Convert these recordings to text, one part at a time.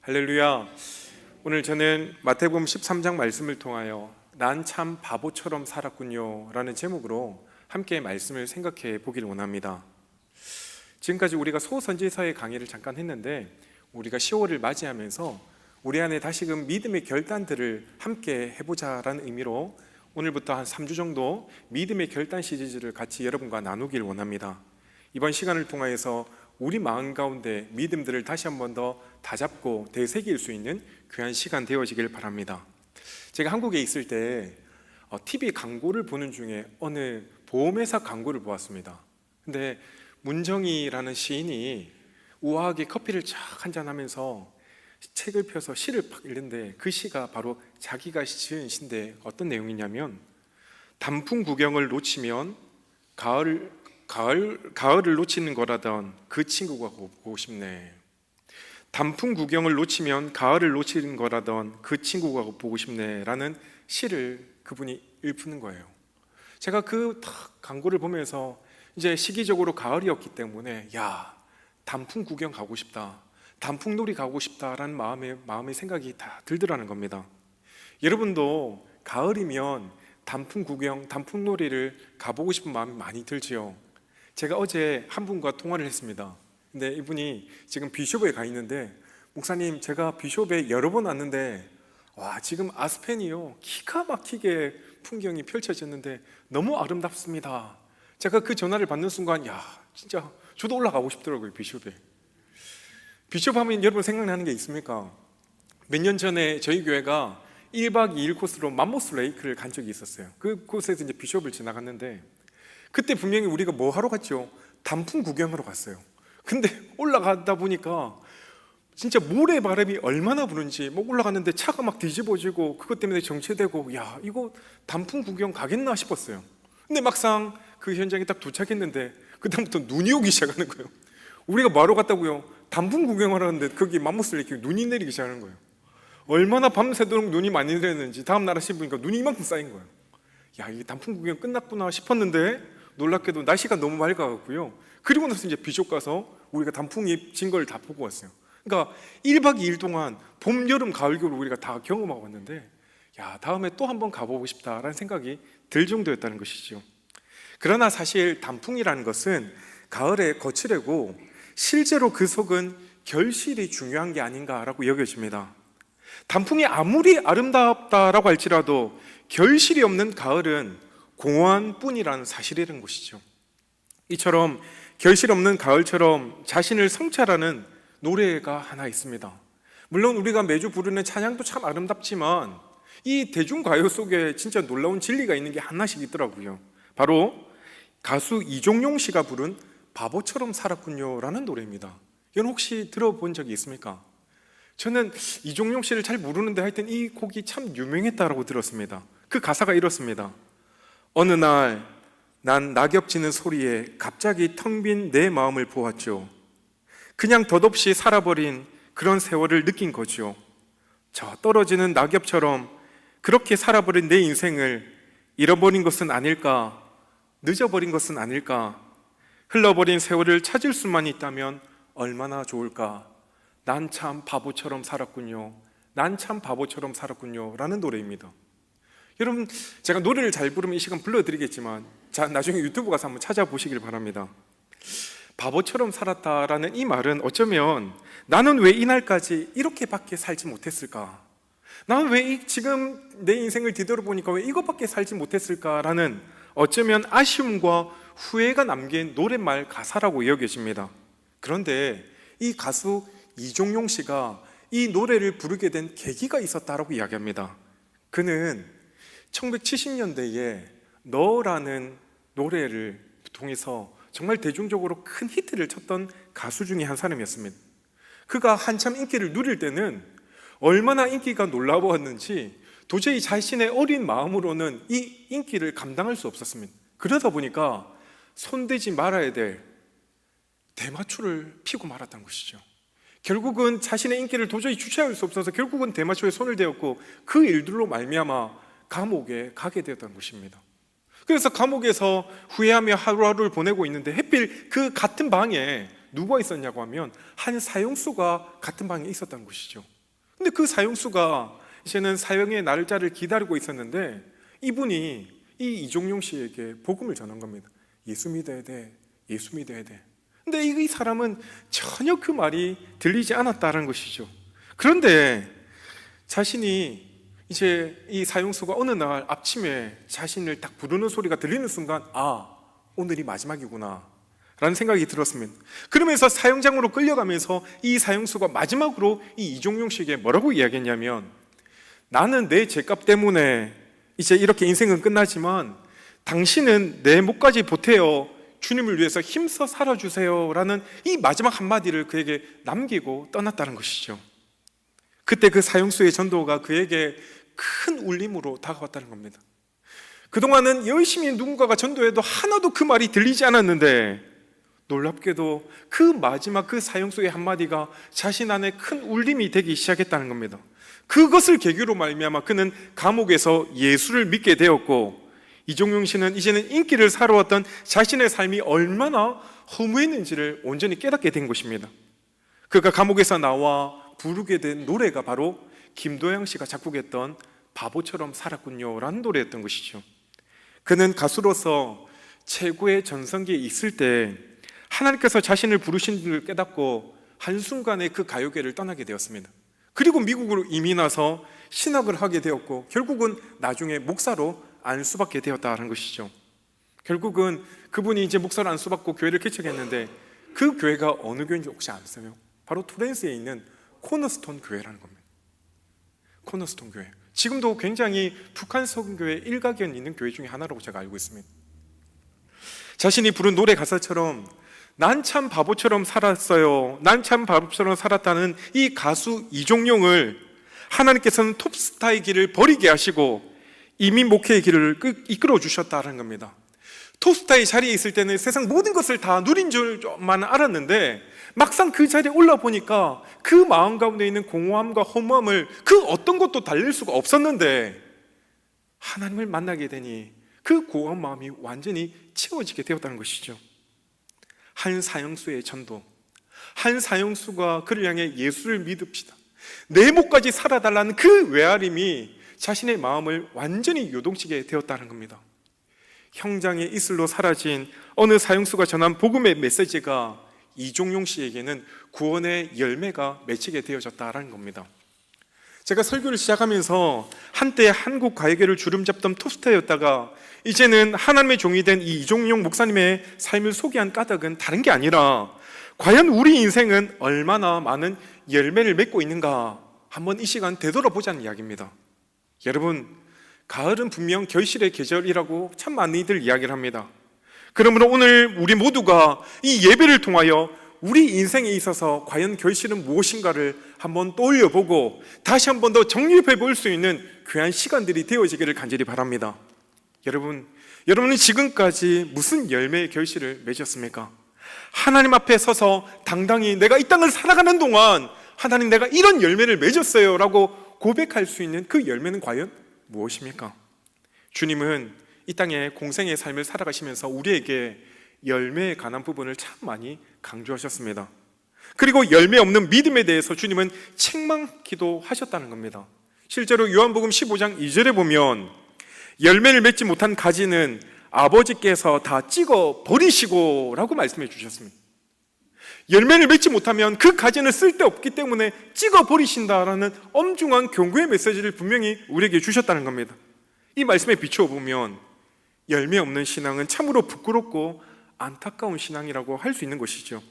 할렐루야. 오늘 저는 마태복음 13장 말씀을 통하여 난 참 바보처럼 살았군요 라는 제목으로 함께 말씀을 생각해 보길 원합니다. 지금까지 우리가 소선지서의 강의를 잠깐 했는데, 우리가 10월을 맞이하면서 우리 안에 다시금 믿음의 결단들을 함께 해보자라는 의미로 오늘부터 한 3주 정도 믿음의 결단 시리즈를 같이 여러분과 나누길 원합니다. 이번 시간을 통하여서 우리 마음 가운데 믿음들을 다시 한 번 더 다잡고 되새길 수 있는 귀한 시간 되어지길 바랍니다. 제가 한국에 있을 때 TV 광고를 보는 중에 어느 보험회사 광고를 보았습니다. 근데 문정희라는 시인이 우아하게 커피를 쫙 한잔하면서 책을 펴서 시를 팍 읽는데, 그 시가 바로 자기가 지은 시인데 어떤 내용이냐면, 단풍 구경을 놓치면 가을을 놓치는 거라던 그 친구가 보고 싶네. 단풍 구경을 놓치면 가을을 놓치는 거라던 그 친구가 보고 싶네 라는 시를 그분이 읊는 거예요. 제가 그 광고를 보면서 이제 시기적으로 가을이었기 때문에 단풍 구경 가고 싶다, 단풍놀이 가고 싶다라는 마음의 생각이 다 들더라는 겁니다. 여러분도 가을이면 단풍 구경, 단풍놀이를 가보고 싶은 마음이 많이 들지요. 제가 어제 한 분과 통화를 했습니다. 근데 이분이 지금 비숍에 가 있는데, 목사님, 제가 비숍에 여러 번 왔는데 지금 아스펜이요 기가 막히게 풍경이 펼쳐졌는데 너무 아름답습니다. 제가 그 전화를 받는 순간 진짜 저도 올라가고 싶더라고요. 비숍에. 비숍 하면 여러분 생각나는 게 있습니까? 몇 년 전에 저희 교회가 1박 2일 코스로 맘모스 레이크를 간 적이 있었어요. 그 곳에서 이제 비숍을 지나갔는데, 그때 분명히 우리가 뭐 하러 갔죠? 단풍 구경하러 갔어요. 근데 올라가다 보니까 진짜 모래바람이 얼마나 부는지, 올라갔는데 차가 막 뒤집어지고 그것 때문에 정체되고, 이거 단풍 구경 가겠나 싶었어요. 근데 막상 그 현장에 딱 도착했는데 그다음부터 눈이 오기 시작하는 거예요. 우리가 뭐하러 갔다고요? 단풍 구경하러 갔는데 거기 맘모스 레이크에 눈이 내리기 시작하는 거예요. 얼마나 밤새도록 눈이 많이 내렸는지 다음날 아침에 보니까 눈이 이만큼 쌓인 거예요. 이게 단풍 구경 끝났구나 싶었는데, 놀랍게도 날씨가 너무 맑아갖고요. 그리고 나서 이제 비숍 가서 우리가 단풍이 진 걸 다 보고 왔어요. 그러니까 1박 2일 동안 봄, 여름, 가을, 겨울 우리가 다 경험하고 왔는데, 다음에 또 한번 가보고 싶다라는 생각이 들 정도였다는 것이죠. 그러나 사실 단풍이라는 것은 가을에 거칠고 실제로 그 속은 결실이 중요한 게 아닌가라고 여겨집니다. 단풍이 아무리 아름답다라고 할지라도 결실이 없는 가을은 공허한 뿐이라는 사실이라는 것이죠. 이처럼 결실 없는 가을처럼 자신을 성찰하는 노래가 하나 있습니다. 물론 우리가 매주 부르는 찬양도 참 아름답지만 이 대중가요 속에 진짜 놀라운 진리가 있는 게 하나씩 있더라고요. 바로 가수 이종용 씨가 부른 바보처럼 살았군요 라는 노래입니다. 이건 혹시 들어본 적이 있습니까? 저는 이종용 씨를 잘 모르는데 하여튼 이 곡이 참 유명했다라고 들었습니다. 그 가사가 이렇습니다. 어느 날 난 낙엽 지는 소리에 갑자기 텅 빈 내 마음을 보았죠. 그냥 덧없이 살아버린 그런 세월을 느낀 거죠. 저 떨어지는 낙엽처럼 그렇게 살아버린 내 인생을 잃어버린 것은 아닐까, 늦어버린 것은 아닐까, 흘러버린 세월을 찾을 수만 있다면 얼마나 좋을까. 난 참 바보처럼 살았군요. 난 참 바보처럼 살았군요 라는 노래입니다. 여러분, 제가 노래를 잘 부르면 이 시간 불러드리겠지만 나중에 유튜브 가서 한번 찾아보시길 바랍니다. 바보처럼 살았다라는 이 말은 어쩌면 나는 왜 이날까지 이렇게밖에 살지 못했을까, 나는 왜 지금 내 인생을 뒤돌아보니까 왜 이것밖에 살지 못했을까라는 어쩌면 아쉬움과 후회가 남긴 노랫말 가사라고 여겨집니다. 그런데 이 가수 이종용 씨가 이 노래를 부르게 된 계기가 있었다라고 이야기합니다. 그는 1970년대에 너라는 노래를 통해서 정말 대중적으로 큰 히트를 쳤던 가수 중에 한 사람이었습니다. 그가 한참 인기를 누릴 때는 얼마나 인기가 놀라웠는지 도저히 자신의 어린 마음으로는 이 인기를 감당할 수 없었습니다. 그러다 보니까 손대지 말아야 될 대마초를 피고 말았던 것이죠. 결국은 자신의 인기를 도저히 주체할 수 없어서 결국은 대마초에 손을 대었고, 그 일들로 말미암아 감옥에 가게 되었던 것입니다. 그래서 감옥에서 후회하며 하루하루를 보내고 있는데, 하필 그 같은 방에 누가 있었냐고 하면 한 사형수가 같은 방에 있었다는 것이죠. 근데 그 사형수가 이제는 사형의 날짜를 기다리고 있었는데 이분이 이 이종용 씨에게 복음을 전한 겁니다. 예수 믿어야 돼, 예수 믿어야 돼. 근데 이 사람은 전혀 그 말이 들리지 않았다는 것이죠. 그런데 자신이 이제 이 사형수가 어느 날 아침에 자신을 딱 부르는 소리가 들리는 순간, 아, 오늘이 마지막이구나 라는 생각이 들었습니다. 그러면서 사형장으로 끌려가면서 이 사형수가 마지막으로 이 이종용 씨에게 뭐라고 이야기했냐면, 나는 내 죄값 때문에 이제 이렇게 인생은 끝나지만 당신은 내 목까지 보태어 주님을 위해서 힘써 살아주세요 라는 이 마지막 한마디를 그에게 남기고 떠났다는 것이죠. 그때 그 사형수의 전도가 그에게 큰 울림으로 다가왔다는 겁니다. 그동안은 열심히 누군가가 전도해도 하나도 그 말이 들리지 않았는데 놀랍게도 그 마지막 그 사형수의 한마디가 자신 안에 큰 울림이 되기 시작했다는 겁니다. 그것을 계기로 말미암아 그는 감옥에서 예수를 믿게 되었고, 이종용 씨는 이제는 인기를 살아왔던 자신의 삶이 얼마나 허무했는지를 온전히 깨닫게 된 것입니다. 그가 감옥에서 나와 부르게 된 노래가 바로 김도영 씨가 작곡했던 바보처럼 살았군요 라는 노래였던 것이죠. 그는 가수로서 최고의 전성기에 있을 때 하나님께서 자신을 부르신 줄 깨닫고 한순간에 그 가요계를 떠나게 되었습니다. 그리고 미국으로 이민와서 신학을 하게 되었고 결국은 나중에 목사로 안 수받게 되었다는 것이죠. 결국은 그분이 이제 목사로 안 수받고 교회를 개척했는데 그 교회가 어느 교회인지 혹시 아세요? 바로 토렌스에 있는 코너스톤 교회라는 겁니다. 코너스톤 교회, 지금도 굉장히 북한 선교회 일가견 있는 교회 중에 하나라고 제가 알고 있습니다. 자신이 부른 노래 가사처럼 난 참 바보처럼 살았어요, 난 참 바보처럼 살았다는 이 가수 이종용을 하나님께서는 톱스타의 길을 버리게 하시고 이민 목회의 길을 이끌어 주셨다는 겁니다. 톱스타의 자리에 있을 때는 세상 모든 것을 다 누린 줄만 알았는데 막상 그 자리에 올라보니까 그 마음 가운데 있는 공허함과 허무함을 그 어떤 것도 달랠 수가 없었는데 하나님을 만나게 되니 그 공허한 마음이 완전히 채워지게 되었다는 것이죠. 한 사형수의 전도, 한 사형수가 그를 향해 예수를 믿읍시다, 내 목까지 살아달라는 그 외아림이 자신의 마음을 완전히 요동치게 되었다는 겁니다. 형장의 이슬로 사라진 어느 사형수가 전한 복음의 메시지가 이종용 씨에게는 구원의 열매가 맺히게 되어졌다는 겁니다. 제가 설교를 시작하면서 한때 한국 가요계를 주름잡던 톱스타였다가 이제는 하나님의 종이 된 이 이종용 목사님의 삶을 소개한 까닭은 다른 게 아니라 과연 우리 인생은 얼마나 많은 열매를 맺고 있는가 한번 이 시간 되돌아보자는 이야기입니다. 여러분, 가을은 분명 결실의 계절이라고 참 많이들 이야기를 합니다. 그러므로 오늘 우리 모두가 이 예배를 통하여 우리 인생에 있어서 과연 결실은 무엇인가를 한번 떠올려보고 다시 한번 더 정립해 볼 수 있는 귀한 시간들이 되어지기를 간절히 바랍니다. 여러분은 지금까지 무슨 열매의 결실을 맺었습니까? 하나님 앞에 서서 당당히 내가 이 땅을 살아가는 동안 하나님, 내가 이런 열매를 맺었어요 라고 고백할 수 있는 그 열매는 과연 무엇입니까? 주님은 이 땅에 공생의 삶을 살아가시면서 우리에게 열매에 관한 부분을 참 많이 강조하셨습니다. 그리고 열매 없는 믿음에 대해서 주님은 책망기도 하셨다는 겁니다. 실제로 요한복음 15장 2절에 보면 열매를 맺지 못한 가지는 아버지께서 다 찍어 버리시고 라고 말씀해 주셨습니다. 열매를 맺지 못하면 그 가지는 쓸데없기 때문에 찍어 버리신다라는 엄중한 경고의 메시지를 분명히 우리에게 주셨다는 겁니다. 이 말씀에 비추어 보면 열매 없는 신앙은 참으로 부끄럽고 안타까운 신앙이라고 할 수 있는 것이죠.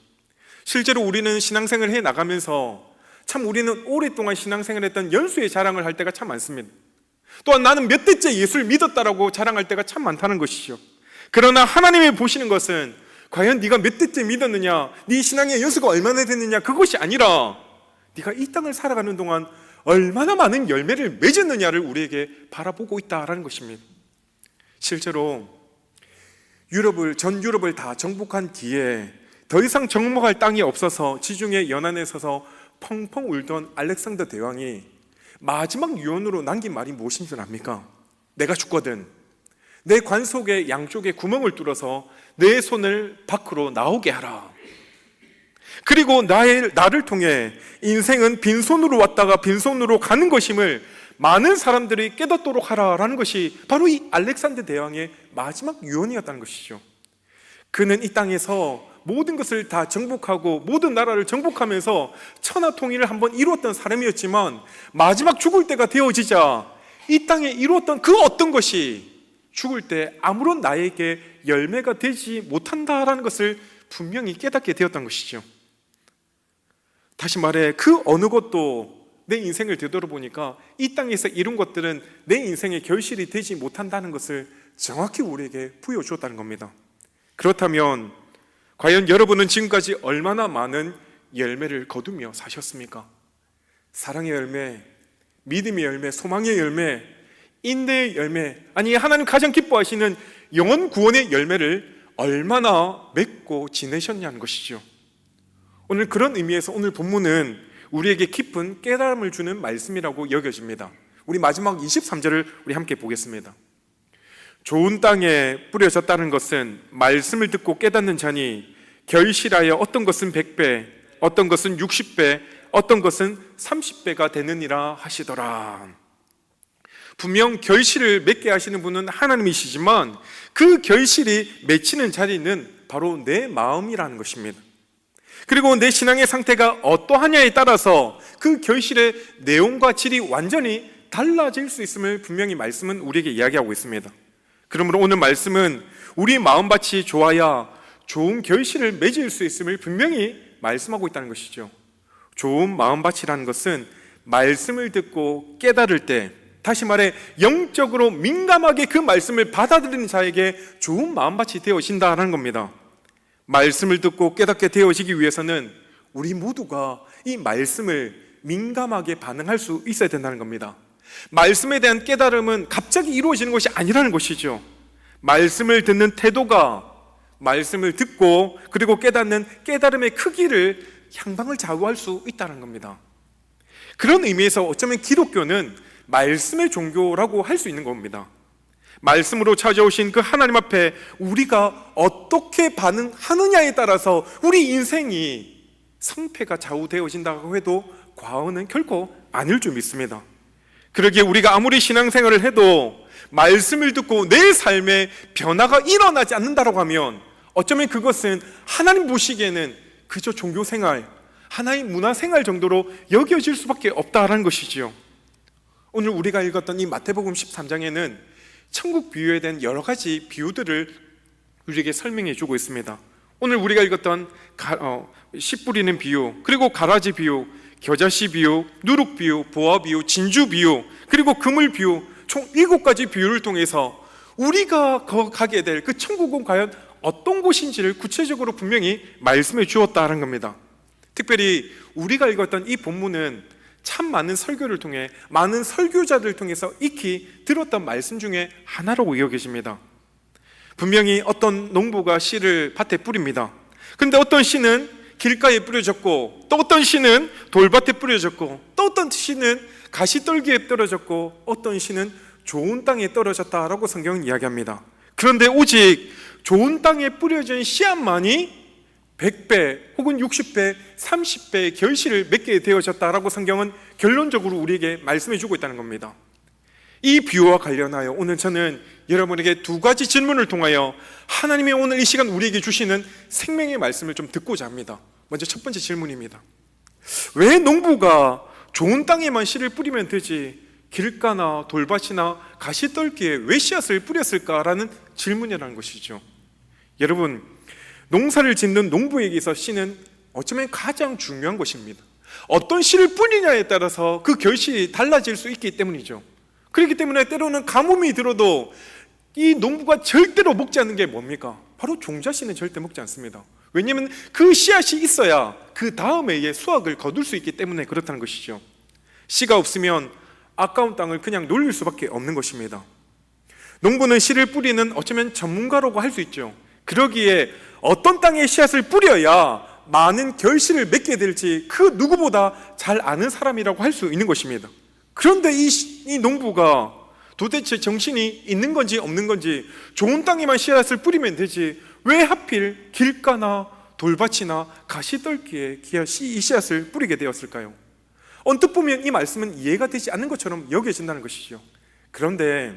실제로 우리는 신앙생활을 해 나가면서 참 우리는 오랫동안 신앙생활을 했던 연수의 자랑을 할 때가 참 많습니다. 또한 나는 몇 대째 예수를 믿었다라고 자랑할 때가 참 많다는 것이죠. 그러나 하나님이 보시는 것은 과연 네가 몇 대째 믿었느냐, 네 신앙의 연수가 얼마나 됐느냐, 그것이 아니라 네가 이 땅을 살아가는 동안 얼마나 많은 열매를 맺었느냐를 우리에게 바라보고 있다라는 것입니다. 실제로 전 유럽을 다 정복한 뒤에 더 이상 정복할 땅이 없어서 지중해 연안에 서서 펑펑 울던 알렉산더 대왕이 마지막 유언으로 남긴 말이 무엇인 줄 압니까? 내가 죽거든 내 관 속에 양쪽에 구멍을 뚫어서 내 손을 밖으로 나오게 하라. 그리고 나를 통해 인생은 빈손으로 왔다가 빈손으로 가는 것임을 많은 사람들이 깨닫도록 하라라는 것이 바로 이 알렉산더 대왕의 마지막 유언이었다는 것이죠. 그는 이 땅에서 모든 것을 다 정복하고 모든 나라를 정복하면서 천하 통일을 한번 이루었던 사람이었지만 마지막 죽을 때가 되어지자 이 땅에 이루었던 그 어떤 것이 죽을 때 아무런 나에게 열매가 되지 못한다라는 것을 분명히 깨닫게 되었던 것이죠. 다시 말해 그 어느 것도 내 인생을 되돌아보니까 이 땅에서 이룬 것들은 내 인생의 결실이 되지 못한다는 것을 정확히 우리에게 보여주었다는 겁니다. 그렇다면 과연 여러분은 지금까지 얼마나 많은 열매를 거두며 사셨습니까? 사랑의 열매, 믿음의 열매, 소망의 열매, 인내의 열매, 아니 하나님 가장 기뻐하시는 영혼 구원의 열매를 얼마나 맺고 지내셨냐는 것이죠. 오늘 그런 의미에서 오늘 본문은 우리에게 깊은 깨달음을 주는 말씀이라고 여겨집니다. 우리 마지막 23절을 우리 함께 보겠습니다. 좋은 땅에 뿌려졌다는 것은 말씀을 듣고 깨닫는 자니 결실하여 어떤 것은 100배, 어떤 것은 60배, 어떤 것은 30배가 되느니라 하시더라. 분명 결실을 맺게 하시는 분은 하나님이시지만 그 결실이 맺히는 자리는 바로 내 마음이라는 것입니다. 그리고 내 신앙의 상태가 어떠하냐에 따라서 그 결실의 내용과 질이 완전히 달라질 수 있음을 분명히 말씀은 우리에게 이야기하고 있습니다. 그러므로 오늘 말씀은 우리 마음밭이 좋아야 좋은 결실을 맺을 수 있음을 분명히 말씀하고 있다는 것이죠. 좋은 마음밭이라는 것은 말씀을 듣고 깨달을 때, 다시 말해 영적으로 민감하게 그 말씀을 받아들이는 자에게 좋은 마음밭이 되어진다는 겁니다. 말씀을 듣고 깨닫게 되어지기 위해서는 우리 모두가 이 말씀을 민감하게 반응할 수 있어야 된다는 겁니다. 말씀에 대한 깨달음은 갑자기 이루어지는 것이 아니라는 것이죠. 말씀을 듣는 태도가 말씀을 듣고 그리고 깨닫는 깨달음의 크기를 향방을 좌우할 수 있다는 겁니다. 그런 의미에서 어쩌면 기독교는 말씀의 종교라고 할 수 있는 겁니다. 말씀으로 찾아오신 그 하나님 앞에 우리가 어떻게 반응하느냐에 따라서 우리 인생이 성패가 좌우되어진다고 해도 과언은 결코 아닐 줄 믿습니다. 그러기에 우리가 아무리 신앙생활을 해도 말씀을 듣고 내 삶에 변화가 일어나지 않는다고 하면 어쩌면 그것은 하나님 보시기에는 그저 종교생활, 하나의 문화생활 정도로 여겨질 수밖에 없다라는 것이지요. 오늘 우리가 읽었던 이 마태복음 13장에는 천국 비유에 대한 여러 가지 비유들을 우리에게 설명해 주고 있습니다. 오늘 우리가 읽었던 씨 뿌리는 비유, 그리고 가라지 비유, 겨자씨 비유, 누룩 비유, 보화 비유, 진주 비유, 그리고 그물 비유, 총 7가지 비유를 통해서 우리가 가게 될 그 천국은 과연 어떤 곳인지를 구체적으로 분명히 말씀해 주었다는 겁니다. 특별히 우리가 읽었던 이 본문은 참 많은 설교를 통해 많은 설교자들을 통해서 익히 들었던 말씀 중에 하나라고 여겨집니다. 분명히 어떤 농부가 씨를 밭에 뿌립니다. 그런데 어떤 씨는 길가에 뿌려졌고, 또 어떤 씨는 돌밭에 뿌려졌고, 또 어떤 씨는 가시떨기에 떨어졌고, 어떤 씨는 좋은 땅에 떨어졌다라고 성경은 이야기합니다. 그런데 오직 좋은 땅에 뿌려진 씨앗만이 100배 혹은 60배, 30배의 결실을 맺게 되어졌다라고 성경은 결론적으로 우리에게 말씀해 주고 있다는 겁니다. 이 비유와 관련하여 오늘 저는 여러분에게 2가지 질문을 통하여 하나님의 오늘 이 시간 우리에게 주시는 생명의 말씀을 좀 듣고자 합니다. 먼저 첫 번째 질문입니다. 왜 농부가 좋은 땅에만 씨를 뿌리면 되지 길가나 돌밭이나 가시떨기에 왜 씨앗을 뿌렸을까라는 질문이라는 것이죠. 여러분, 농사를 짓는 농부에게서 씨는 어쩌면 가장 중요한 것입니다. 어떤 씨를 뿌리냐에 따라서 그 결실이 달라질 수 있기 때문이죠. 그렇기 때문에 때로는 가뭄이 들어도 이 농부가 절대로 먹지 않는 게 뭡니까? 바로 종자씨는 절대 먹지 않습니다. 왜냐하면 그 씨앗이 있어야 그 다음에 수확을 거둘 수 있기 때문에 그렇다는 것이죠. 씨가 없으면 아까운 땅을 그냥 놀릴 수밖에 없는 것입니다. 농부는 씨를 뿌리는 어쩌면 전문가라고 할 수 있죠. 그러기에 어떤 땅에 씨앗을 뿌려야 많은 결실을 맺게 될지 그 누구보다 잘 아는 사람이라고 할 수 있는 것입니다. 그런데 이 농부가 도대체 정신이 있는 건지 없는 건지 좋은 땅에만 씨앗을 뿌리면 되지 왜 하필 길가나 돌밭이나 가시떨기에 이 씨앗을 뿌리게 되었을까요? 언뜻 보면 이 말씀은 이해가 되지 않는 것처럼 여겨진다는 것이죠. 그런데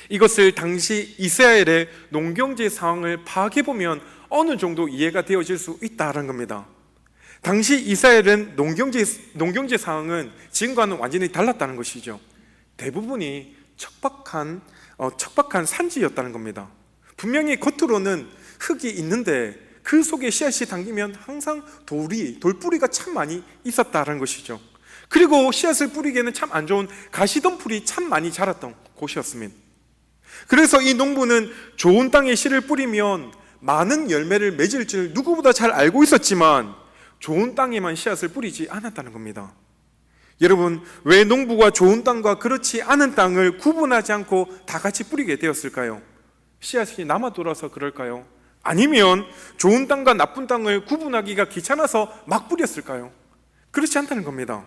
이것을 당시 이스라엘의 농경지 상황을 파악해보면 어느 정도 이해가 되어질 수 있다는 겁니다. 당시 이스라엘은 농경지 상황은 지금과는 완전히 달랐다는 것이죠. 대부분이 척박한 산지였다는 겁니다. 분명히 겉으로는 흙이 있는데 그 속에 씨앗이 담기면 항상 돌뿌리가 참 많이 있었다는 것이죠. 그리고 씨앗을 뿌리기에는 참 안 좋은 가시덤불이 참 많이 자랐던 곳이었습니다. 그래서 이 농부는 좋은 땅에 씨를 뿌리면 많은 열매를 맺을 줄 누구보다 잘 알고 있었지만 좋은 땅에만 씨앗을 뿌리지 않았다는 겁니다. 여러분, 왜 농부가 좋은 땅과 그렇지 않은 땅을 구분하지 않고 다 같이 뿌리게 되었을까요? 씨앗이 남아 돌아서 그럴까요? 아니면 좋은 땅과 나쁜 땅을 구분하기가 귀찮아서 막 뿌렸을까요? 그렇지 않다는 겁니다.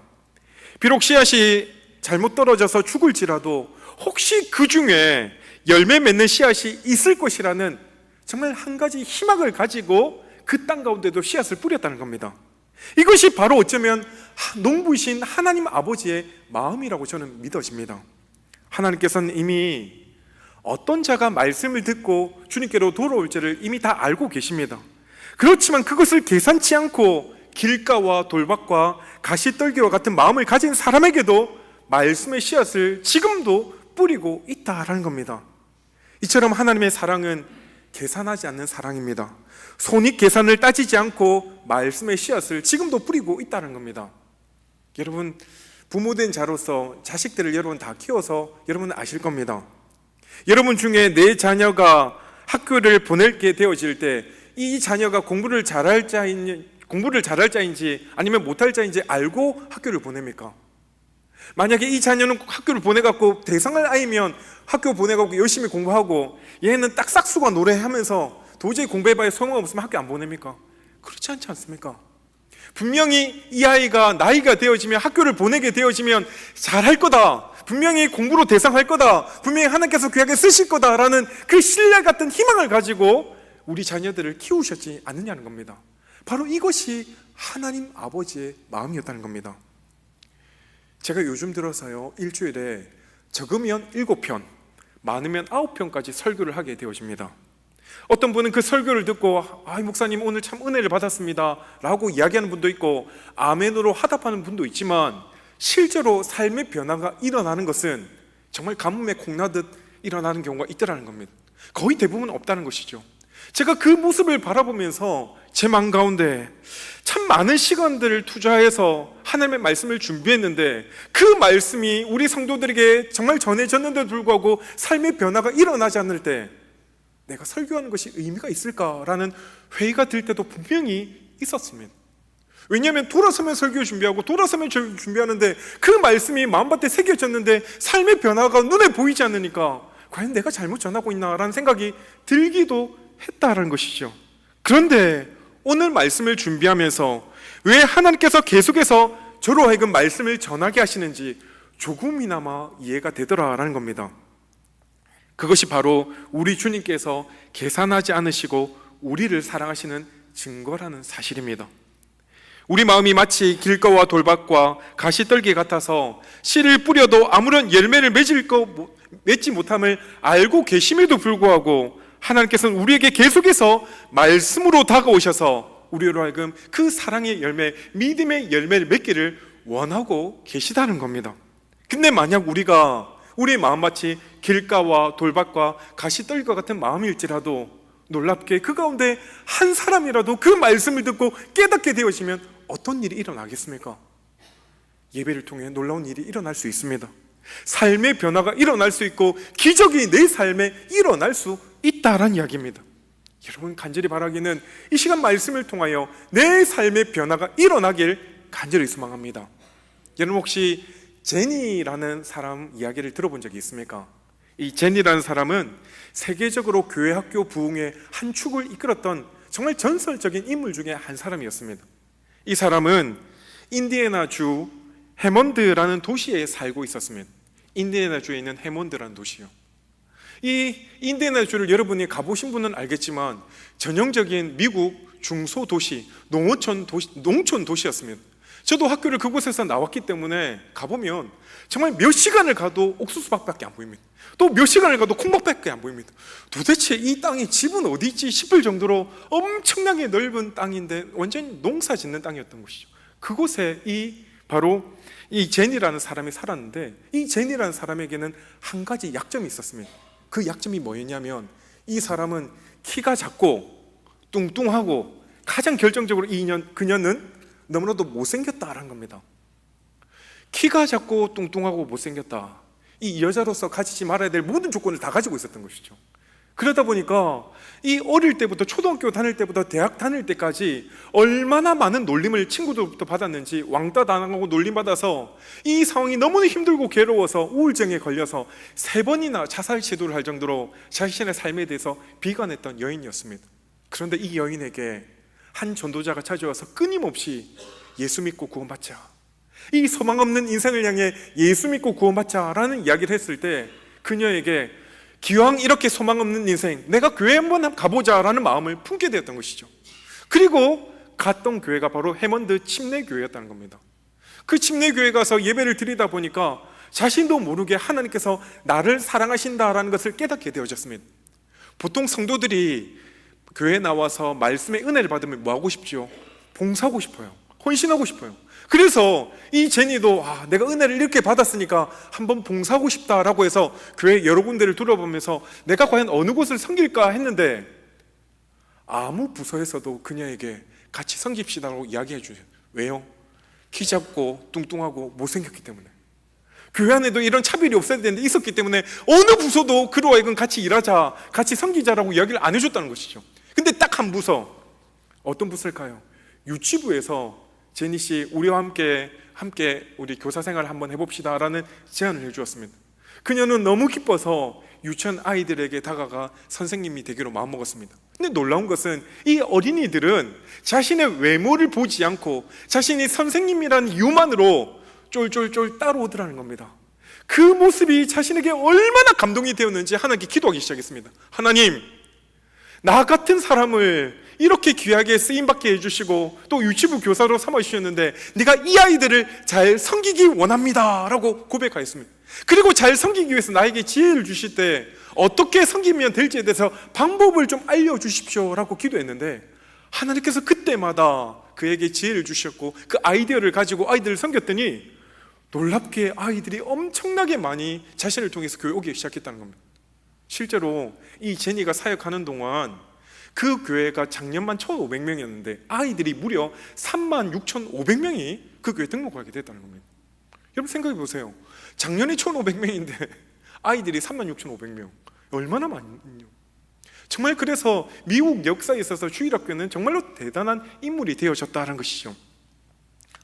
비록 씨앗이 잘못 떨어져서 죽을지라도 혹시 그 중에 열매 맺는 씨앗이 있을 것이라는 정말 한 가지 희망을 가지고 그 땅 가운데도 씨앗을 뿌렸다는 겁니다. 이것이 바로 어쩌면 농부이신 하나님 아버지의 마음이라고 저는 믿어집니다. 하나님께서는 이미 어떤 자가 말씀을 듣고 주님께로 돌아올지를 이미 다 알고 계십니다. 그렇지만 그것을 계산치 않고 길가와 돌밭과 가시떨기와 같은 마음을 가진 사람에게도 말씀의 씨앗을 지금도 뿌리고 있다라는 겁니다. 이처럼 하나님의 사랑은 계산하지 않는 사랑입니다. 손익 계산을 따지지 않고 말씀의 씨앗을 지금도 뿌리고 있다는 겁니다. 여러분, 부모된 자로서 자식들을 여러분 다 키워서 여러분은 아실 겁니다. 여러분 중에 내 자녀가 학교를 보내게 되어질 때 이 자녀가 공부를 잘할 자인지 아니면 못할 자인지 알고 학교를 보냅니까? 만약에 이 자녀는 학교를 보내갖고 대상을 아이면 학교 보내갖고 열심히 공부하고 얘는 딱 싹수가 노래하면서 도저히 공부해봐야 소용없으면 학교 안 보냅니까? 그렇지 않지 않습니까? 분명히 이 아이가 나이가 되어지면 학교를 보내게 되어지면 잘할 거다, 분명히 공부로 대상할 거다, 분명히 하나님께서 귀하게 쓰실 거다라는 그 신뢰 같은 희망을 가지고 우리 자녀들을 키우셨지 않느냐는 겁니다. 바로 이것이 하나님 아버지의 마음이었다는 겁니다. 제가 요즘 들어서요, 일주일에 적으면 7편, 많으면 9편까지 설교를 하게 되어집니다. 어떤 분은 그 설교를 듣고 목사님 오늘 참 은혜를 받았습니다 라고 이야기하는 분도 있고 아멘으로 화답하는 분도 있지만 실제로 삶의 변화가 일어나는 것은 정말 가뭄에 콩나듯 일어나는 경우가 있더라는 겁니다. 거의 대부분 없다는 것이죠. 제가 그 모습을 바라보면서 제 마음 가운데 참 많은 시간들을 투자해서 하나님의 말씀을 준비했는데 그 말씀이 우리 성도들에게 정말 전해졌는데도 불구하고 삶의 변화가 일어나지 않을 때 내가 설교하는 것이 의미가 있을까라는 회의가 들 때도 분명히 있었습니다. 왜냐하면 돌아서면 설교 준비하고 돌아서면 준비하는데 그 말씀이 마음밭에 새겨졌는데 삶의 변화가 눈에 보이지 않으니까 과연 내가 잘못 전하고 있나라는 생각이 들기도 했다라는 것이죠. 그런데 오늘 말씀을 준비하면서 왜 하나님께서 계속해서 저로 하여금 말씀을 전하게 하시는지 조금이나마 이해가 되더라라는 겁니다. 그것이 바로 우리 주님께서 계산하지 않으시고 우리를 사랑하시는 증거라는 사실입니다. 우리 마음이 마치 길가와 돌밭과 가시떨기 같아서 씨를 뿌려도 아무런 열매를 맺지 못함을 알고 계심에도 불구하고 하나님께서는 우리에게 계속해서 말씀으로 다가오셔서 우리로 하여금 그 사랑의 열매, 믿음의 열매를 맺기를 원하고 계시다는 겁니다. 근데 만약 우리의 마음마치 길가와 돌밭과 가시떨기와 같은 마음일지라도 놀랍게 그 가운데 한 사람이라도 그 말씀을 듣고 깨닫게 되어지면 어떤 일이 일어나겠습니까? 예배를 통해 놀라운 일이 일어날 수 있습니다. 삶의 변화가 일어날 수 있고 기적이 내 삶에 일어날 수 있다라는 이야기입니다. 여러분, 간절히 바라기는 이 시간 말씀을 통하여 내 삶의 변화가 일어나길 간절히 소망합니다. 여러분, 혹시 제니라는 사람 이야기를 들어본 적이 있습니까? 이 제니라는 사람은 세계적으로 교회 학교 부흥의 한 축을 이끌었던 정말 전설적인 인물 중에 한 사람이었습니다. 이 사람은 인디애나주 해몬드라는 도시에 살고 있었습니다. 인디애나주에 있는 해몬드라는 도시요. 이 인디애나주를 여러분이 가보신 분은 알겠지만 전형적인 미국 중소도시, 농촌 도시였습니다. 저도 학교를 그곳에서 나왔기 때문에 가보면 정말 몇 시간을 가도 옥수수밭밖에 안 보입니다. 또 몇 시간을 가도 콩밭밖에 안 보입니다. 도대체 이 땅에 집은 어디 있지 싶을 정도로 엄청나게 넓은 땅인데 완전히 농사 짓는 땅이었던 것이죠. 그곳에 바로 이 제니라는 사람이 살았는데, 이 제니라는 사람에게는 한 가지 약점이 있었습니다. 그 약점이 뭐였냐면, 이 사람은 키가 작고 뚱뚱하고 가장 결정적으로 그녀는 너무나도 못생겼다라는 겁니다. 키가 작고 뚱뚱하고 못생겼다, 이 여자로서 가지지 말아야 될 모든 조건을 다 가지고 있었던 것이죠. 그러다 보니까 이 어릴 때부터, 초등학교 다닐 때부터 대학 다닐 때까지 얼마나 많은 놀림을 친구들부터 받았는지, 왕따 당하고 놀림받아서 이 상황이 너무나 힘들고 괴로워서 우울증에 걸려서 3번이나 자살 시도를 할 정도로 자신의 삶에 대해서 비관했던 여인이었습니다. 그런데 이 여인에게 한 전도자가 찾아와서 끊임없이 예수 믿고 구원받자, 이 소망 없는 인생을 향해 예수 믿고 구원받자라는 이야기를 했을 때, 그녀에게 기왕 이렇게 소망 없는 인생, 내가 교회 한번 가보자라는 마음을 품게 되었던 것이죠. 그리고 갔던 교회가 바로 해먼드 침례교회였다는 겁니다. 그 침례교회 가서 예배를 드리다 보니까 자신도 모르게 하나님께서 나를 사랑하신다라는 것을 깨닫게 되어졌습니다. 보통 성도들이 교회에 나와서 말씀의 은혜를 받으면 뭐 하고 싶죠? 봉사하고 싶어요. 헌신하고 싶어요. 그래서 이 제니도 내가 은혜를 이렇게 받았으니까 한번 봉사하고 싶다라고 해서 교회 여러 군데를 둘러보면서 내가 과연 어느 곳을 섬길까 했는데, 아무 부서에서도 그녀에게 같이 섬깁시다라고 이야기해 주세요. 왜요? 키 작고 뚱뚱하고 못생겼기 때문에. 교회 안에도 이런 차별이 없어야 되는데 있었기 때문에 어느 부서도 그로 하여금 같이 일하자, 같이 섬기자라고 이야기를 안 해줬다는 것이죠. 근데 딱 한 부서, 어떤 부서일까요? 유치부에서 제니 씨, 우리와 함께 우리 교사 생활을 한번 해봅시다 라는 제안을 해주었습니다. 그녀는 너무 기뻐서 유치원 아이들에게 다가가 선생님이 되기로 마음먹었습니다. 근데 놀라운 것은 이 어린이들은 자신의 외모를 보지 않고 자신이 선생님이라는 이유만으로 쫄쫄쫄 따라오더라는 겁니다. 그 모습이 자신에게 얼마나 감동이 되었는지 하나님께 기도하기 시작했습니다. 하나님, 나 같은 사람을 이렇게 귀하게 쓰임받게 해주시고 또 유치부 교사로 삼아주셨는데 네가 이 아이들을 잘 섬기기 원합니다 라고 고백하였습니다. 그리고 잘 섬기기 위해서 나에게 지혜를 주실 때 어떻게 섬기면 될지에 대해서 방법을 좀 알려주십시오 라고 기도했는데, 하나님께서 그때마다 그에게 지혜를 주셨고 그 아이디어를 가지고 아이들을 섬겼더니 놀랍게 아이들이 엄청나게 많이 자신을 통해서 교회 오기 시작했다는 겁니다. 실제로 이 제니가 사역하는 동안 그 교회가 작년만 1,500명이었는데 아이들이 무려 36,500명이 그 교회에 등록하게 됐다는 겁니다. 여러분 생각해 보세요. 작년에 1,500명인데 아이들이 36,500명, 얼마나 많군요. 정말 그래서 미국 역사에 있어서 주일학교는 정말로 대단한 인물이 되어졌다는 것이죠.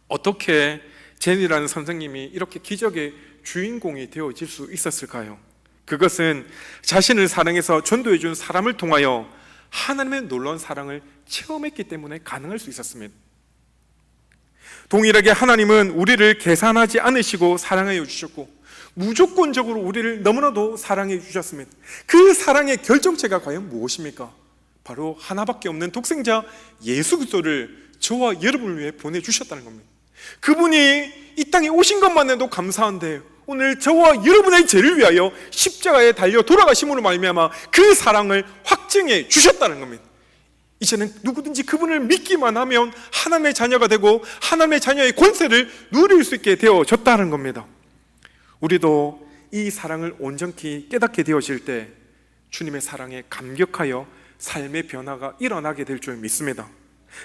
어떻게 제니라는 선생님이 이렇게 기적의 주인공이 되어질 수 있었을까요? 그것은 자신을 사랑해서 전도해 준 사람을 통하여 하나님의 놀라운 사랑을 체험했기 때문에 가능할 수 있었습니다. 동일하게 하나님은 우리를 계산하지 않으시고 사랑해 주셨고 무조건적으로 우리를 너무나도 사랑해 주셨습니다. 그 사랑의 결정체가 과연 무엇입니까? 바로 하나밖에 없는 독생자 예수 그리스도를 저와 여러분을 위해 보내주셨다는 겁니다. 그분이 이 땅에 오신 것만 해도 감사한데 오늘 저와 여러분의 죄를 위하여 십자가에 달려 돌아가심으로 말미암아 그 사랑을 확증해 주셨다는 겁니다. 이제는 누구든지 그분을 믿기만 하면 하나님의 자녀가 되고 하나님의 자녀의 권세를 누릴 수 있게 되어졌다는 겁니다. 우리도 이 사랑을 온전히 깨닫게 되어질 때 주님의 사랑에 감격하여 삶의 변화가 일어나게 될 줄 믿습니다.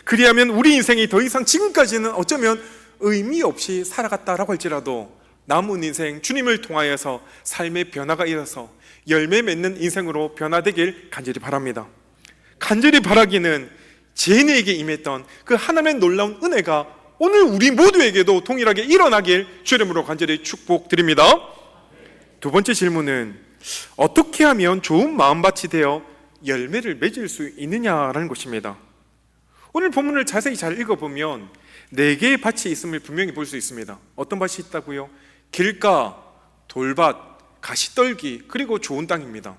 그리하면 우리 인생이 더 이상 지금까지는 어쩌면 의미 없이 살아갔다라고 할지라도 남은 인생 주님을 통하여서 삶의 변화가 일어서 열매 맺는 인생으로 변화되길 간절히 바랍니다. 간절히 바라기는 제니에게 임했던 그 하나님의 놀라운 은혜가 오늘 우리 모두에게도 동일하게 일어나길 주 이름으로 간절히 축복드립니다. 두 번째 질문은 어떻게 하면 좋은 마음밭이 되어 열매를 맺을 수 있느냐라는 것입니다. 오늘 본문을 자세히 잘 읽어보면 4개의 밭이 있음을 분명히 볼 수 있습니다. 어떤 밭이 있다고요? 길가, 돌밭, 가시떨기, 그리고 좋은 땅입니다.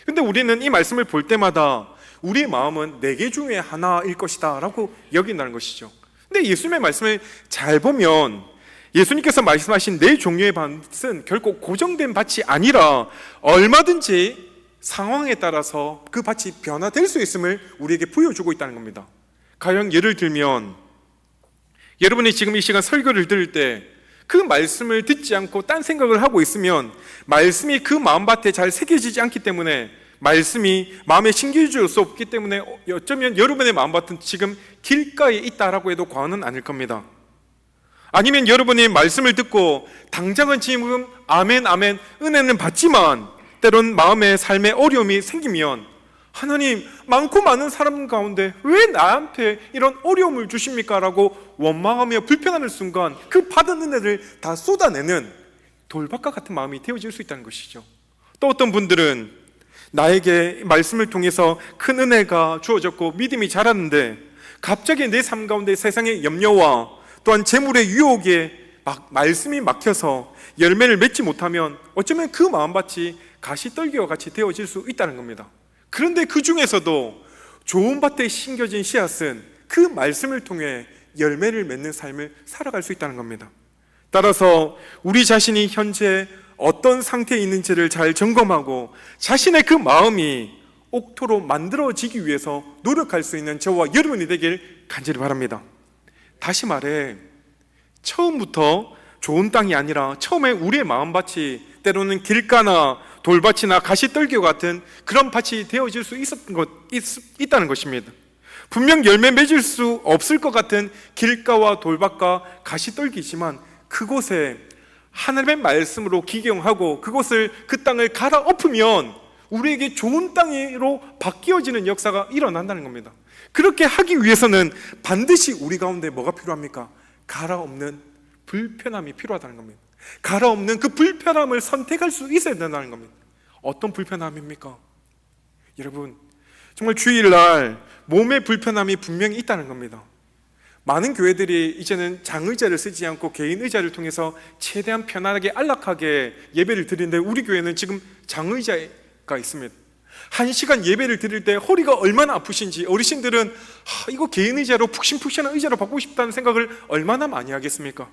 근데 우리는 이 말씀을 볼 때마다 우리의 마음은 4개 중에 하나일 것이다 라고 여긴다는 것이죠. 근데 예수님의 말씀을 잘 보면 예수님께서 말씀하신 4종류의 밭은 결코 고정된 밭이 아니라 얼마든지 상황에 따라서 그 밭이 변화될 수 있음을 우리에게 보여주고 있다는 겁니다. 가령 예를 들면 여러분이 지금 이 시간 설교를 들을 때 그 말씀을 듣지 않고 딴 생각을 하고 있으면 말씀이 그 마음밭에 잘 새겨지지 않기 때문에 말씀이 마음에 심겨질 수 없기 때문에 어쩌면 여러분의 마음밭은 지금 길가에 있다라고 해도 과언은 아닐 겁니다. 아니면 여러분이 말씀을 듣고 당장은 지금 아멘 아멘 은혜는 받지만 때론 마음의 삶에 어려움이 생기면 하나님, 많고 많은 사람 가운데 왜 나한테 이런 어려움을 주십니까? 라고 원망하며 불편하는 순간 그 받은 은혜를 다 쏟아내는 돌밭과 같은 마음이 되어질 수 있다는 것이죠. 또 어떤 분들은 나에게 말씀을 통해서 큰 은혜가 주어졌고 믿음이 자랐는데 갑자기 내 삶 가운데 세상의 염려와 또한 재물의 유혹에 말씀이 막혀서 열매를 맺지 못하면 어쩌면 그 마음밭이 가시떨기와 같이 되어질 수 있다는 겁니다. 그런데 그 중에서도 좋은 밭에 심겨진 씨앗은 그 말씀을 통해 열매를 맺는 삶을 살아갈 수 있다는 겁니다. 따라서 우리 자신이 현재 어떤 상태에 있는지를 잘 점검하고 자신의 그 마음이 옥토로 만들어지기 위해서 노력할 수 있는 저와 여러분이 되길 간절히 바랍니다. 다시 말해 처음부터 좋은 땅이 아니라 처음에 우리의 마음밭이 때로는 길가나 돌밭이나 가시떨기와 같은 그런 밭이 되어질 수 있다는 것입니다. 분명 열매 맺을 수 없을 것 같은 길가와 돌밭과 가시떨기지만 그곳에 하나님의 말씀으로 기경하고 그 땅을 갈아엎으면 우리에게 좋은 땅으로 바뀌어지는 역사가 일어난다는 겁니다. 그렇게 하기 위해서는 반드시 우리 가운데 뭐가 필요합니까? 갈아엎는 불편함이 필요하다는 겁니다. 갈아엎는 그 불편함을 선택할 수 있어야 된다는 겁니다. 어떤 불편함입니까? 여러분, 정말 주일날 몸의 불편함이 분명히 있다는 겁니다. 많은 교회들이 이제는 장의자를 쓰지 않고 개인 의자를 통해서 최대한 편안하게 안락하게 예배를 드리는데 우리 교회는 지금 장의자가 있습니다. 1시간 예배를 드릴 때 허리가 얼마나 아프신지 어르신들은 이거 개인 의자로 푹신푹신한 의자로 바꾸고 싶다는 생각을 얼마나 많이 하겠습니까?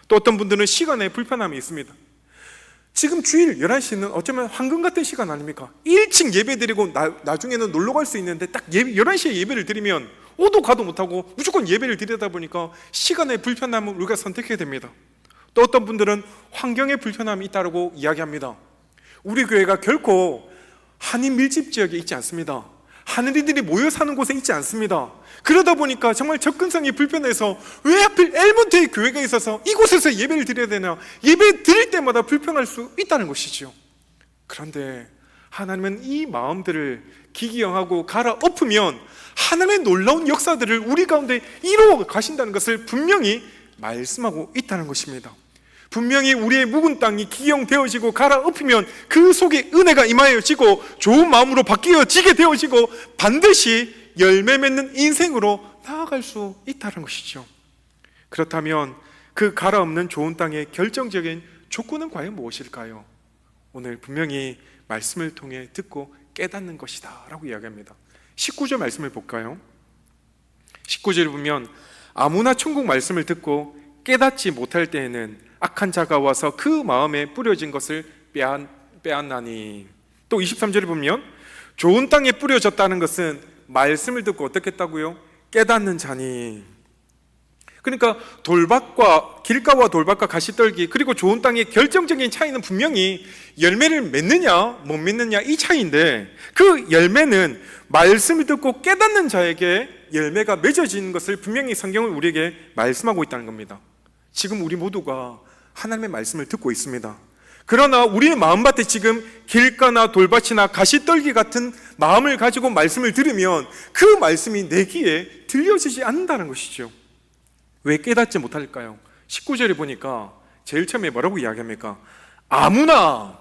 또 어떤 분들은 시간에 불편함이 있습니다. 지금 주일 11시는 어쩌면 황금 같은 시간 아닙니까? 1층 예배 드리고 나중에는 놀러 갈 수 있는데 딱 11시에 예배를 드리면 오도 가도 못하고 무조건 예배를 드리다 보니까 시간의 불편함을 우리가 선택해야 됩니다. 또 어떤 분들은 환경의 불편함이 있다고 이야기합니다. 우리 교회가 결코 한인 밀집 지역에 있지 않습니다. 하늘이들이 모여 사는 곳에 있지 않습니다. 그러다 보니까 정말 접근성이 불편해서 왜 하필 엘몬트에 교회가 있어서 이곳에서 예배를 드려야 되나, 예배 드릴 때마다 불편할 수 있다는 것이죠. 그런데 하나님은 이 마음들을 기기용하고 갈아엎으면 하나님의 놀라운 역사들을 우리 가운데 이루어 가신다는 것을 분명히 말씀하고 있다는 것입니다. 분명히 우리의 묵은 땅이 기경되어지고 갈아엎으면 그 속에 은혜가 임하여지고 좋은 마음으로 바뀌어지게 되어지고 반드시 열매 맺는 인생으로 나아갈 수 있다는 것이죠. 그렇다면 그 갈아엎는 좋은 땅의 결정적인 조건은 과연 무엇일까요? 오늘 분명히 말씀을 통해 듣고 깨닫는 것이다 라고 이야기합니다. 19절 말씀을 볼까요? 19절을 보면 아무나 천국 말씀을 듣고 깨닫지 못할 때에는 악한 자가 와서 그 마음에 뿌려진 것을 빼앗나니. 또 23절을 보면 좋은 땅에 뿌려졌다는 것은 말씀을 듣고 어떻게 했다고요? 깨닫는 자니. 그러니까 길가와 돌밭과 가시떨기 그리고 좋은 땅의 결정적인 차이는 분명히 열매를 맺느냐 못 맺느냐 이 차이인데, 그 열매는 말씀을 듣고 깨닫는 자에게 열매가 맺어지는 것을 분명히 성경은 우리에게 말씀하고 있다는 겁니다. 지금 우리 모두가 하나님의 말씀을 듣고 있습니다. 그러나 우리의 마음밭에 지금 길가나 돌밭이나 가시떨기 같은 마음을 가지고 말씀을 들으면 그 말씀이 내 귀에 들려지지 않는다는 것이죠. 왜 깨닫지 못할까요? 19절에 보니까 제일 처음에 뭐라고 이야기합니까? 아무나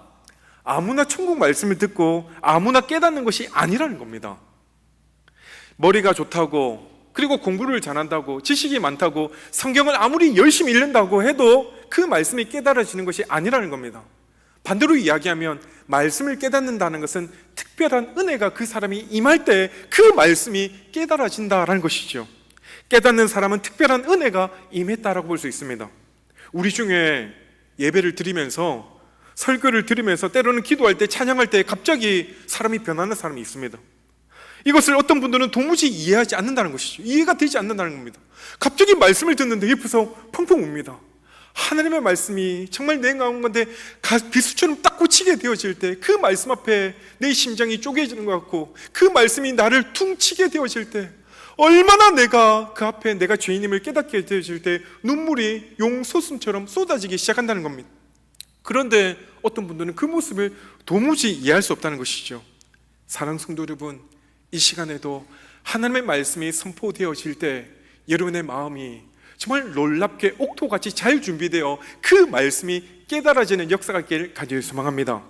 천국 말씀을 듣고 아무나 깨닫는 것이 아니라는 겁니다. 머리가 좋다고, 그리고 공부를 잘한다고, 지식이 많다고, 성경을 아무리 열심히 읽는다고 해도 그 말씀이 깨달아지는 것이 아니라는 겁니다. 반대로 이야기하면 말씀을 깨닫는다는 것은 특별한 은혜가 그 사람이 임할 때 그 말씀이 깨달아진다라는 것이죠. 깨닫는 사람은 특별한 은혜가 임했다라고 볼 수 있습니다. 우리 중에 예배를 드리면서, 설교를 들으면서, 때로는 기도할 때, 찬양할 때 갑자기 사람이 변하는 사람이 있습니다. 이것을 어떤 분들은 도무지 이해하지 않는다는 것이죠. 이해가 되지 않는다는 겁니다. 갑자기 말씀을 듣는데 옆에서 펑펑 웁니다. 하나님의 말씀이 정말 내 가운데 비수처럼 딱 꽂히게 되어질 때 그 말씀 앞에 내 심장이 쪼개지는 것 같고, 그 말씀이 나를 퉁치게 되어질 때 얼마나 내가 그 앞에 내가 죄인임을 깨닫게 되어질 때 눈물이 용솟음처럼 쏟아지기 시작한다는 겁니다. 그런데 어떤 분들은 그 모습을 도무지 이해할 수 없다는 것이죠. 사랑하는 성도 여러분, 이 시간에도 하나님의 말씀이 선포되어질 때 여러분의 마음이 정말 놀랍게 옥토같이 잘 준비되어 그 말씀이 깨달아지는 역사가 있기를 간절히 소망합니다.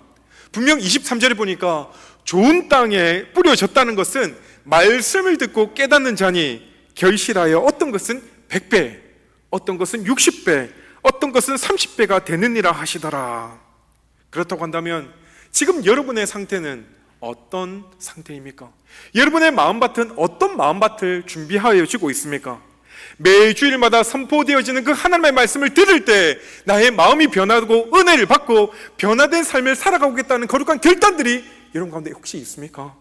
분명 23절에 보니까 좋은 땅에 뿌려졌다는 것은 말씀을 듣고 깨닫는 자니 결실하여 어떤 것은 100배, 어떤 것은 60배, 어떤 것은 30배가 되느니라 하시더라. 그렇다고 한다면 지금 여러분의 상태는 어떤 상태입니까? 여러분의 마음밭은 어떤 마음밭을 준비하여지고 있습니까? 매주일마다 선포되어지는 그 하나님의 말씀을 들을 때 나의 마음이 변하고 은혜를 받고 변화된 삶을 살아가겠다는 거룩한 결단들이 여러분 가운데 혹시 있습니까?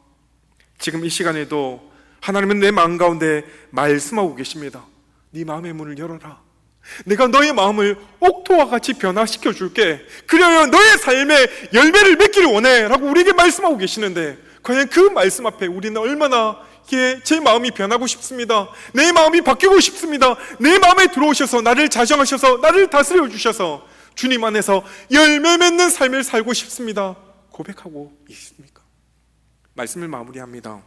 지금 이 시간에도 하나님은 내 마음 가운데 말씀하고 계십니다. 네 마음의 문을 열어라. 내가 너의 마음을 옥토와 같이 변화시켜 줄게. 그래야 너의 삶에 열매를 맺기를 원해 라고 우리에게 말씀하고 계시는데, 과연 그 말씀 앞에 우리는 얼마나 제 마음이 변하고 싶습니다, 내 마음이 바뀌고 싶습니다, 내 마음에 들어오셔서 나를 자정하셔서 나를 다스려 주셔서 주님 안에서 열매 맺는 삶을 살고 싶습니다 고백하고 있습니까? 말씀을 마무리합니다.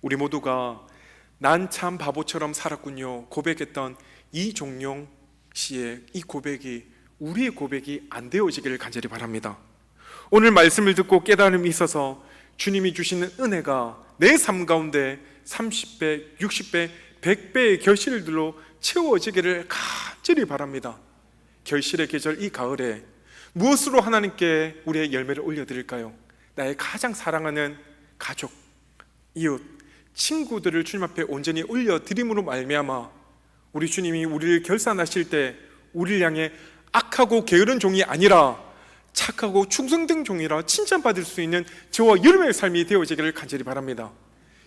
우리 모두가 난 참 바보처럼 살았군요 고백했던 이종용 씨의 이 고백이 우리의 고백이 안 되어지기를 간절히 바랍니다. 오늘 말씀을 듣고 깨달음이 있어서 주님이 주시는 은혜가 내 삶 가운데 30배, 60배, 100배의 결실들로 채워지기를 간절히 바랍니다. 결실의 계절 이 가을에 무엇으로 하나님께 우리의 열매를 올려드릴까요? 나의 가장 사랑하는 가족, 이웃, 친구들을 주님 앞에 온전히 올려드림으로 말미암아 우리 주님이 우리를 결산하실 때 우리를 향해 악하고 게으른 종이 아니라 착하고 충성된 종이라 칭찬받을 수 있는 저와 여러분의 삶이 되어지기를 간절히 바랍니다.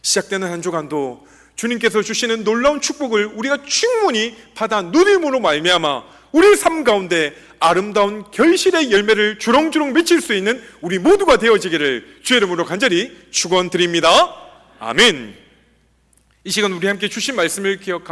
시작되는 한 주간도 주님께서 주시는 놀라운 축복을 우리가 충분히 받아 누림으로 말미암아 우리 삶 가운데 아름다운 결실의 열매를 주렁주렁 맺힐 수 있는 우리 모두가 되어지기를 주의 이름으로 간절히 축원드립니다. 아멘. 이 시간 우리 함께 주신 말씀을 기억하며